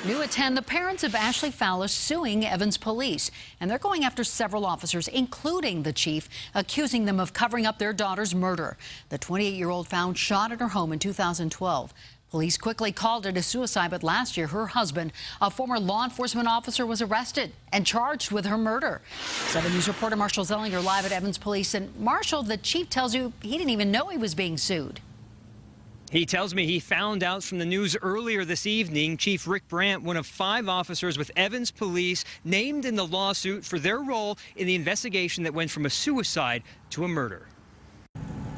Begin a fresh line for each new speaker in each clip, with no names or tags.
New at 10, the parents of Ashley Fallis suing Evans police. And they're going after several officers, including the chief, accusing them of covering up their daughter's murder. The 28-year-old found shot at her home in 2012. Police quickly called it a suicide, but last year her husband, a former law enforcement officer, was arrested and charged with her murder. 7 News reporter Marshall Zellinger live at Evans Police. And Marshall, the chief tells you he didn't even know he was being sued.
He tells me he found out from the news earlier this evening. Chief Rick Brandt, one of 5 officers with Evans Police, named in the lawsuit for their role in the investigation that went from a suicide to a murder.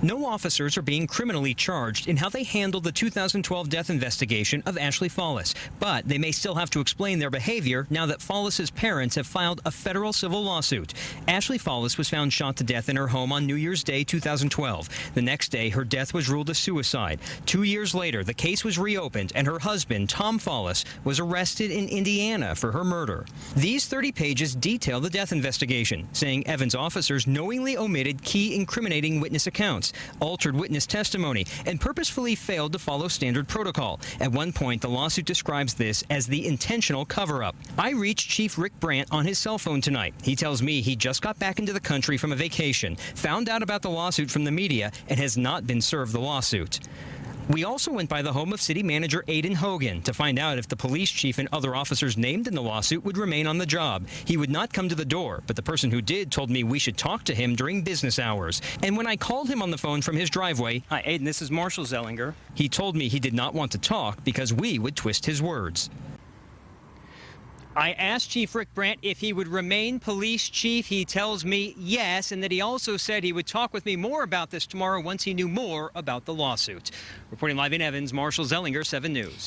No officers are being criminally charged in how they handled the 2012 death investigation of Ashley Fallis, but they may still have to explain their behavior now that Fallis's parents have filed a federal civil lawsuit. Ashley Fallis was found shot to death in her home on New Year's Day 2012. The next day, her death was ruled a suicide. 2 years later, the case was reopened, and her husband, Tom Fallis, was arrested in Indiana for her murder. These 30 pages detail the death investigation, saying Evans officers knowingly omitted key incriminating witness accounts, altered witness testimony, and purposefully failed to follow standard protocol. At one point, the lawsuit describes this as the intentional cover-up. I reached Chief Rick Brandt on his cell phone tonight. He tells me he just got back into the country from a vacation, found out about the lawsuit from the media, and has not been served the lawsuit. We also went by the home of City Manager Aiden Hogan to find out if the police chief and other officers named in the lawsuit would remain on the job. He would not come to the door, but the person who did told me we should talk to him during business hours. And when I called him on the phone from his driveway, "Hi, Aiden, this is Marshall Zellinger," he told me he did not want to talk because we would twist his words. I asked Chief Rick Brandt if he would remain police chief. He tells me yes, and that he also said he would talk with me more about this tomorrow once he knew more about the lawsuit. Reporting live in Evans, Marshall Zellinger, 7 News.